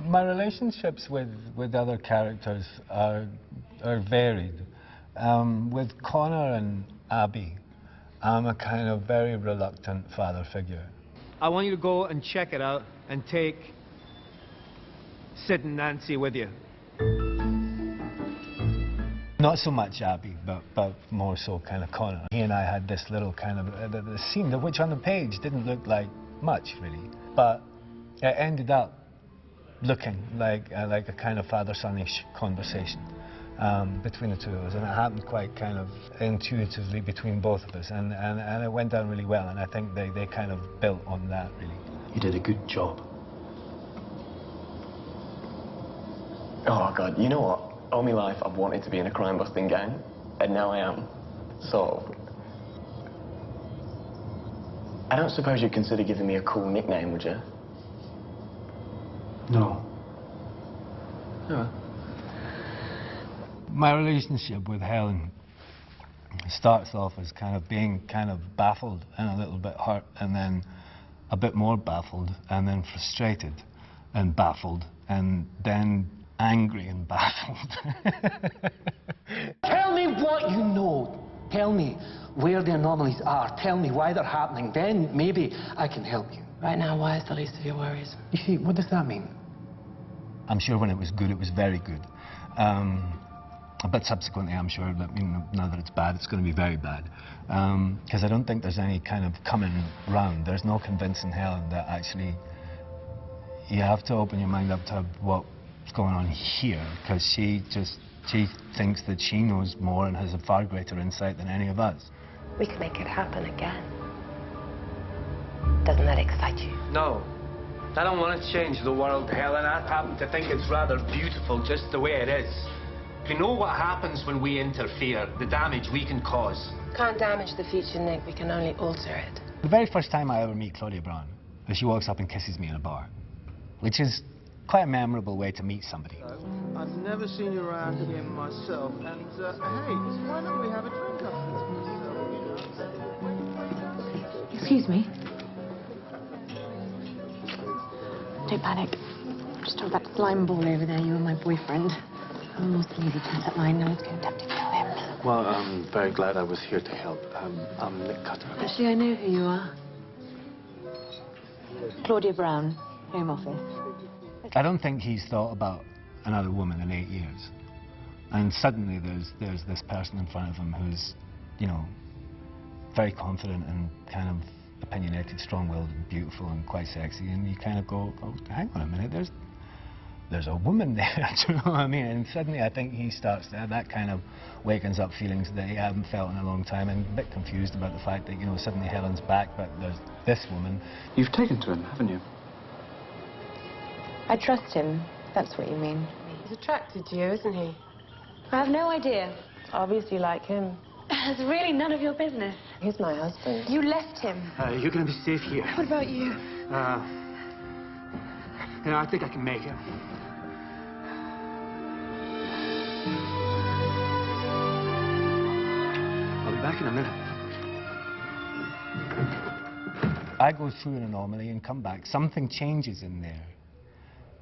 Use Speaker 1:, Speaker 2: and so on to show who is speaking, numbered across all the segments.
Speaker 1: My relationships with other characters are varied. With Connor and Abby, I'm a kind of very reluctant father figure.
Speaker 2: I want you to go and check it out and take Sid and Nancy with you.
Speaker 1: Not so much Abby, but more so kind of Connor. He and I had this little kind of the scene, which on the page didn't look like much really, but it ended up looking like a kind of father-son-ish conversation between the two of us, and it happened quite kind of intuitively between both of us, and it went down really well, and I think they kind of built on that really.
Speaker 3: You did a good job.
Speaker 4: Oh God, you know what? All my life I've wanted to be in a crime-busting gang, and now I am. So, I don't suppose you'd consider giving me a cool nickname, would you?
Speaker 3: No.
Speaker 4: No.
Speaker 1: My relationship with Helen starts off as kind of being kind of baffled and a little bit hurt, and then a bit more baffled, and then frustrated and baffled, and then angry and baffled.
Speaker 5: Tell me what you know. Tell me where the anomalies are. Tell me why they're happening. Then maybe I can help you.
Speaker 6: Right now, why is the least of your worries?
Speaker 5: You see, what does that mean?
Speaker 1: I'm sure when it was good, it was very good. But subsequently, I'm sure that now that it's bad, it's going to be very bad. Because I don't think there's any kind of coming round. There's no convincing Helen that actually you have to open your mind up to what's going on here, because she thinks that she knows more and has a far greater insight than any of us.
Speaker 6: We could make it happen again. Doesn't that excite you?
Speaker 2: No. I don't want to change the world, Helen. I happen to think it's rather beautiful just the way it is. We know what happens when we interfere, the damage we can cause.
Speaker 6: Can't damage the future, Nick. We can only alter it.
Speaker 1: The very first time I ever meet Claudia Brown, she walks up and kisses me in a bar, which is quite a memorable way to meet somebody.
Speaker 7: I've never seen you around here myself, and hey, why don't we have a drink afterwards?
Speaker 8: Excuse me. Don't panic. Just told that slime ball over there you were my boyfriend. Oh, please, he turned that line. No one's going to have to kill him.
Speaker 3: Well, I'm very glad I was here to help. I'm Nick Cutter.
Speaker 8: Actually, I know who you are. Claudia Brown, Home Office.
Speaker 1: I don't think he's thought about another woman in 8 years. And suddenly there's this person in front of him who's, you know, very confident and kind of opinionated, strong-willed and beautiful and quite sexy, and you kind of go, oh, hang on a minute, there's a woman there, do you know what I mean? And suddenly I think he starts to, that kind of wakens up feelings that he hadn't felt in a long time, and a bit confused about the fact that, you know, suddenly Helen's back, but there's this woman.
Speaker 3: You've taken to him, haven't you?
Speaker 8: I trust him, that's what you mean.
Speaker 6: He's attracted to you, isn't he?
Speaker 8: I have no idea.
Speaker 6: Obviously like him.
Speaker 8: It's really none of your business.
Speaker 6: He's my husband.
Speaker 8: You left him.
Speaker 3: You're going to be safe here.
Speaker 8: What about you?
Speaker 3: You know, I think I can make it. I'll be back in a minute.
Speaker 1: I go through an anomaly and come back. Something changes in there,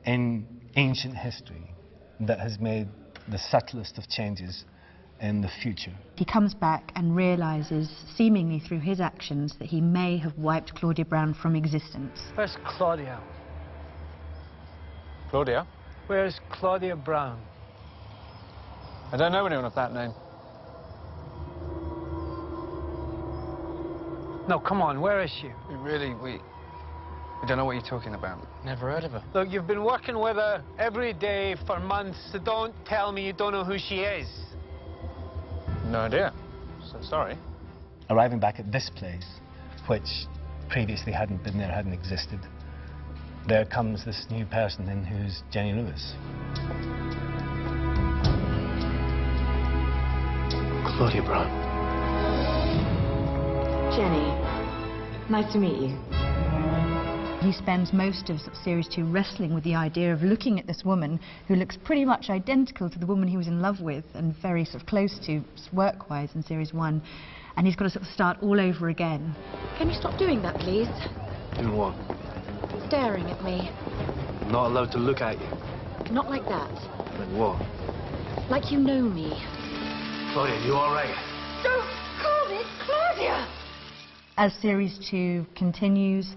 Speaker 1: in ancient history, that has made the subtlest of changes in the future.
Speaker 9: He comes back and realises, seemingly through his actions, that he may have wiped Claudia Brown from existence.
Speaker 2: Where's Claudia?
Speaker 7: Claudia?
Speaker 2: Where's Claudia Brown?
Speaker 7: I don't know anyone of that name.
Speaker 2: No, come on, where is she?
Speaker 7: We don't know what you're talking about. Never heard of her.
Speaker 2: Look, you've been working with her every day for months, so don't tell me you don't know who she is.
Speaker 7: No idea. So sorry.
Speaker 1: Arriving back at this place, which previously hadn't been there, hadn't existed, there comes this new person in who's Jenny Lewis.
Speaker 3: Claudia Brown.
Speaker 8: Jenny, nice to meet you.
Speaker 9: He spends most of series 2 wrestling with the idea of looking at this woman who looks pretty much identical to the woman he was in love with and very sort of close to work-wise in series 1, and he's got to sort of start all over again.
Speaker 8: Can you stop doing that, please?
Speaker 3: Doing what?
Speaker 8: Staring at me.
Speaker 2: I'm not allowed to look at you.
Speaker 8: Not like that.
Speaker 2: Like what?
Speaker 8: Like you know me.
Speaker 2: Claudia, you all right?
Speaker 8: Don't call me Claudia!
Speaker 9: As series 2 continues,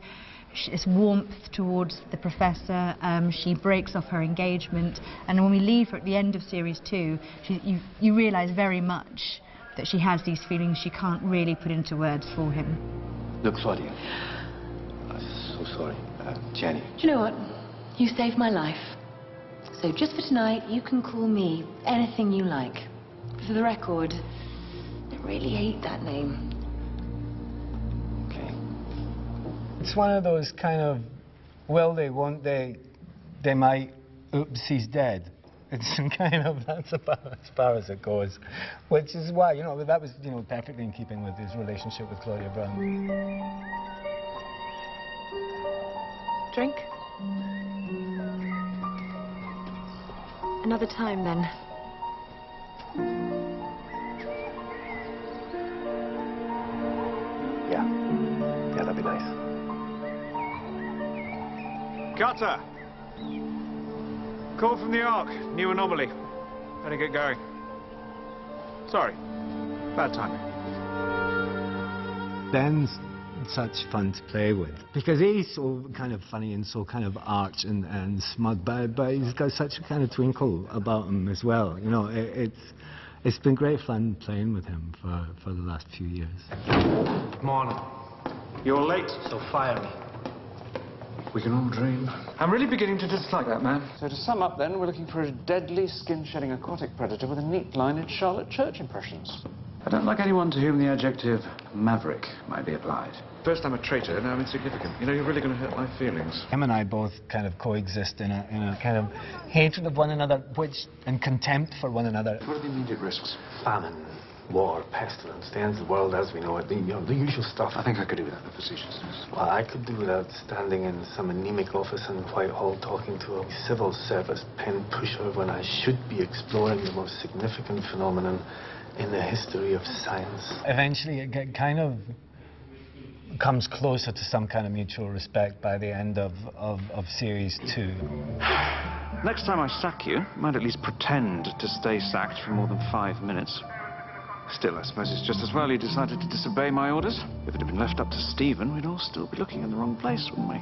Speaker 9: this warmth towards the professor, she breaks off her engagement, and when we leave her at the end of series 2, you realise very much that she has these feelings she can't really put into words for him.
Speaker 3: Look, Claudia, I'm so sorry. Jenny.
Speaker 8: Do you know what? You saved my life. So just for tonight, you can call me anything you like. For the record, I really hate that name.
Speaker 3: Okay.
Speaker 1: It's one of those kind of, will they, won't they, they might, oops, he's dead. It's kind of, that's about as far as it goes. Which is why, you know, that was, you know, perfectly in keeping with his relationship with Claudia Brown.
Speaker 8: Drink? Another time, then.
Speaker 3: Yeah. Yeah, that'd be nice.
Speaker 7: Cutter! Call from the Ark. New anomaly. Better get going. Sorry. Bad timing.
Speaker 1: Ben's such fun to play with because he's so kind of funny and so kind of arch and smug, but he's got such a kind of twinkle about him as well. You know, it's been great fun playing with him for the last few years.
Speaker 2: Morning.
Speaker 7: You're late.
Speaker 2: So fire me.
Speaker 7: We can all dream. I'm really beginning to dislike that man. So to sum up then, we're looking for a deadly, skin-shedding aquatic predator with a neat line in Charlotte Church impressions. I don't like anyone to whom the adjective maverick might be applied. First I'm a traitor, now I'm insignificant. You know, you're really going to hurt my feelings.
Speaker 1: Him and I both kind of coexist in a kind of hatred of one another, and contempt for one another.
Speaker 7: What are the immediate risks?
Speaker 3: Famine, war, pestilence, the end of the world as we know it, the usual stuff.
Speaker 7: I think I could do without the facetiousness.
Speaker 3: Well, I could do without standing in some anemic office in Whitehall talking to a civil service pen pusher when I should be exploring the most significant phenomenon in the history of science.
Speaker 1: Eventually it kind of comes closer to some kind of mutual respect by the end of series 2.
Speaker 7: Next time I sack you, I might at least pretend to stay sacked for more than 5 minutes. Still, I suppose it's just as well you decided to disobey my orders. If it had been left up to Stephen, we'd all still be looking in the wrong place, wouldn't we?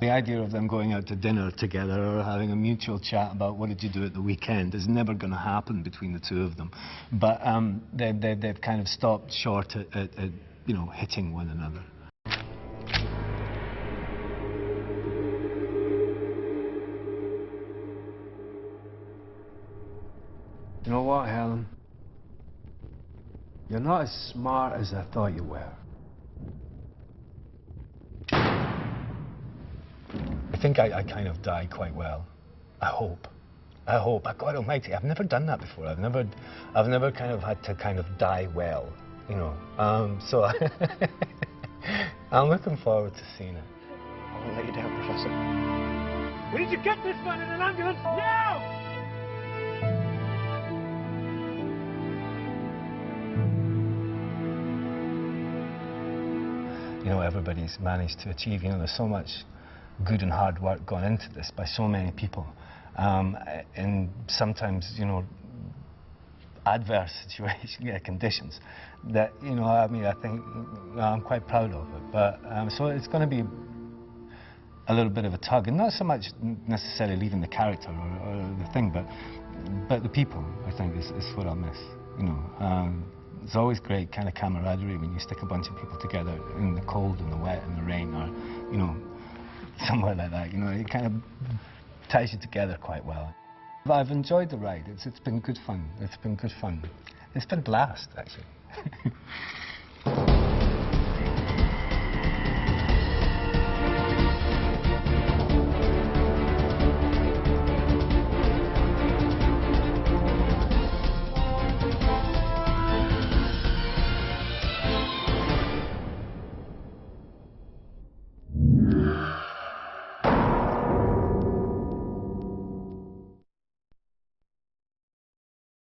Speaker 1: The idea of them going out to dinner together or having a mutual chat about what did you do at the weekend is never going to happen between the two of them. But they've kind of stopped short at you know, hitting one another.
Speaker 2: You know what, Helen? You're not as smart as I thought you were.
Speaker 1: I think I kind of die quite well. I hope. God almighty, I've never done that before. I've never kind of had to kind of die well, you know. So I'm looking forward to seeing it.
Speaker 7: I won't let you down, Professor.
Speaker 2: We need to get this man in an ambulance now!
Speaker 1: You know, everybody's managed to achieve, you know, there's so much good and hard work gone into this by so many people. And sometimes, you know, adverse conditions that, you know, I mean, I think I'm quite proud of it. But so it's going to be a little bit of a tug, and not so much necessarily leaving the character or the thing, but the people, I think, is what I'll miss, you know. It's always great kind of camaraderie when you stick a bunch of people together in the cold and the wet and the rain, or, you know, somewhere like that. You know, it kind of ties you together quite well. But I've enjoyed the ride. It's been good fun. It's been good fun. It's been a blast, actually.